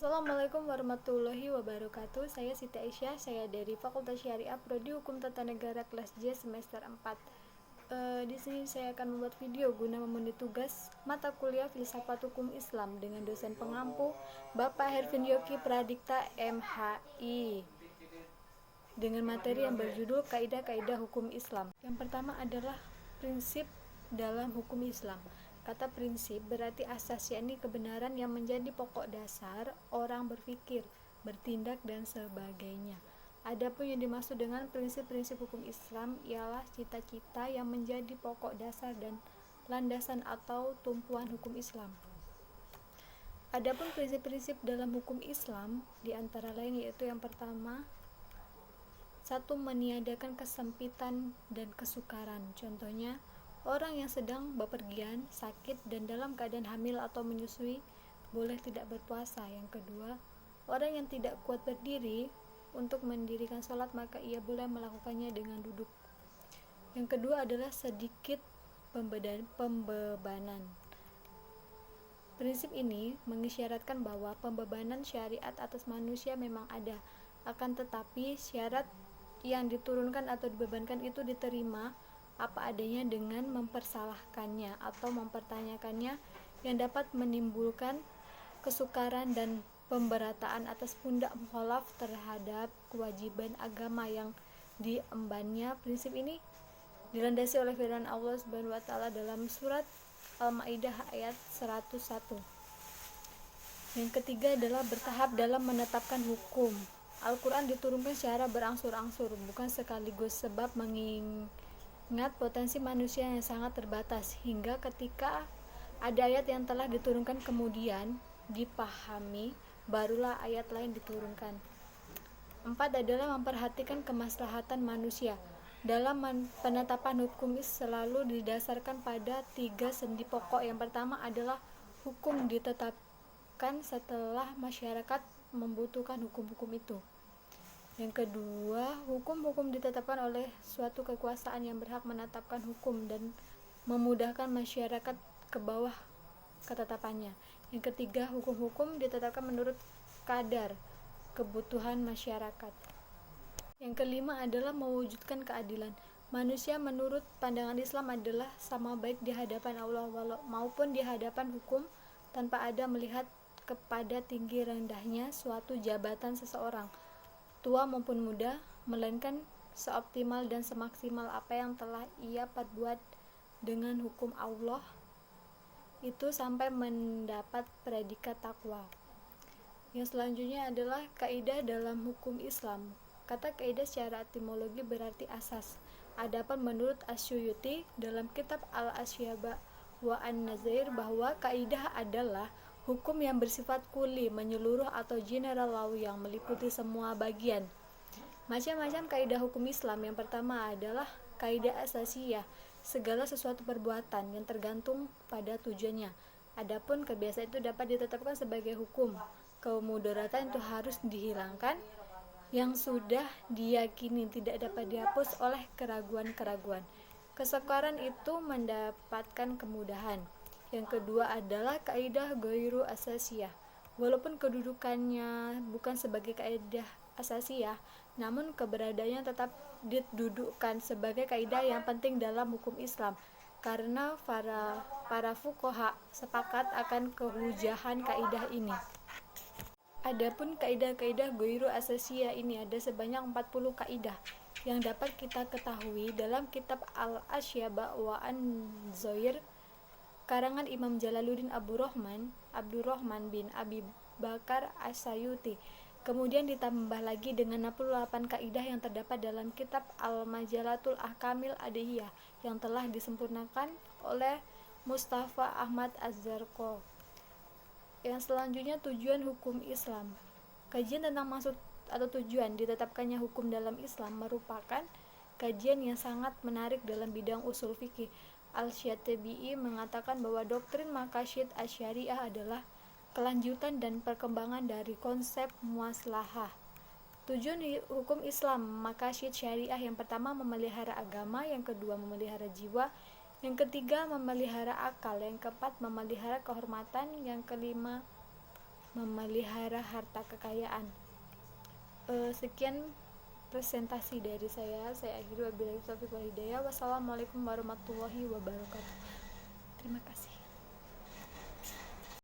Assalamualaikum warahmatullahi wabarakatuh. Saya Siti Aisyah, saya dari Fakultas Syariah Prodi Hukum Tata Negara kelas J semester 4. Di sini saya akan membuat video guna memenuhi tugas mata kuliah Filsafat Hukum Islam dengan dosen pengampu Bapak Hervin Yoki Pradikta MHI dengan materi yang berjudul Kaidah-Kaidah Hukum Islam. Yang pertama adalah prinsip dalam hukum Islam. Kata prinsip berarti asas, yakni kebenaran yang menjadi pokok dasar orang berpikir, bertindak, dan sebagainya. Adapun yang dimaksud dengan prinsip-prinsip hukum Islam ialah cita-cita yang menjadi pokok dasar dan landasan atau tumpuan hukum Islam. Adapun prinsip-prinsip dalam hukum Islam diantara lain yaitu yang pertama, satu, meniadakan kesempitan dan kesukaran. Contohnya, orang yang sedang bepergian, sakit, dan dalam keadaan hamil atau menyusui boleh tidak berpuasa. Yang kedua, orang yang tidak kuat berdiri untuk mendirikan sholat maka ia boleh melakukannya dengan duduk. Yang kedua adalah sedikit pembebanan. Prinsip ini mengisyaratkan bahwa pembebanan syariat atas manusia memang ada, akan tetapi syarat yang diturunkan atau dibebankan itu diterima apa adanya dengan mempersalahkannya atau mempertanyakannya yang dapat menimbulkan kesukaran dan pemberataan atas pundak mukhalaf terhadap kewajiban agama yang diembannya. Prinsip ini dilandasi oleh firman Allah Subhanahu wa taala dalam surat Al-Maidah ayat 101. Yang ketiga adalah bertahap dalam menetapkan hukum. Al-Quran diturunkan secara berangsur-angsur, bukan sekaligus, sebab mengingat potensi manusia yang sangat terbatas, hingga ketika ada ayat yang telah diturunkan kemudian dipahami, barulah ayat lain diturunkan. 4 adalah memperhatikan kemaslahatan manusia. Dalam penetapan hukum selalu didasarkan pada 3 sendi pokok. Yang pertama adalah hukum ditetapkan setelah masyarakat membutuhkan hukum-hukum itu. Yang kedua, hukum-hukum ditetapkan oleh suatu kekuasaan yang berhak menetapkan hukum dan memudahkan masyarakat ke bawah ketetapannya. Yang ketiga, hukum-hukum ditetapkan menurut kadar kebutuhan masyarakat. Yang kelima adalah mewujudkan keadilan. Manusia menurut pandangan Islam adalah sama baik di hadapan Allah maupun di hadapan hukum tanpa ada melihat kepada tinggi rendahnya suatu jabatan seseorang, tua maupun muda, melainkan seoptimal dan semaksimal apa yang telah ia perbuat dengan hukum Allah itu sampai mendapat predikat takwa. Yang selanjutnya adalah kaidah dalam hukum Islam. Kata kaidah secara etimologi berarti asas. Adapun menurut Asyuyuti dalam kitab Al-Asyaba wa An-Nazair bahwa kaidah adalah hukum yang bersifat kuli, menyeluruh atau general law yang meliputi semua bagian. Macam-macam kaidah hukum Islam. Yang pertama adalah kaidah asasiyah, segala sesuatu perbuatan yang tergantung pada tujuannya. Adapun kebiasaan itu dapat ditetapkan sebagai hukum. Kemudaratan itu harus dihilangkan. Yang sudah diyakini tidak dapat dihapus oleh keraguan-keraguan. Kesukaran itu mendapatkan kemudahan. Yang kedua adalah kaidah ghairu asasiyah. Walaupun kedudukannya bukan sebagai kaidah asasiyah, namun keberadaannya tetap didudukkan sebagai kaidah yang penting dalam hukum Islam karena para fuqaha sepakat akan kehujahan kaidah ini. Adapun kaidah-kaidah ghairu asasiyah ini ada sebanyak 40 kaidah yang dapat kita ketahui dalam kitab Al-Asyaba wa An-Nazair karangan Imam Jalaluddin Abdurrahman bin Abi Bakar As-Sayuti. Kemudian ditambah lagi dengan 68 kaidah yang terdapat dalam kitab Al-Majalatul Ahkamil Adhiyah yang telah disempurnakan oleh Mustafa Ahmad Az-Zarqo. Yang selanjutnya tujuan hukum Islam. Kajian tentang maksud atau tujuan ditetapkannya hukum dalam Islam merupakan kajian yang sangat menarik dalam bidang usul fikih. Al-Syatibi mengatakan bahwa doktrin maqasid asy-syariah adalah kelanjutan dan perkembangan dari konsep muaslahah. Tujuan hukum Islam maqasid syariah yang pertama memelihara agama, yang kedua memelihara jiwa, yang ketiga memelihara akal, yang keempat memelihara kehormatan, yang kelima memelihara harta kekayaan. Sekian presentasi dari saya akhiri, wabillahi taufiq wal hidayah. Wassalamualaikum warahmatullahi wabarakatuh. Terima kasih.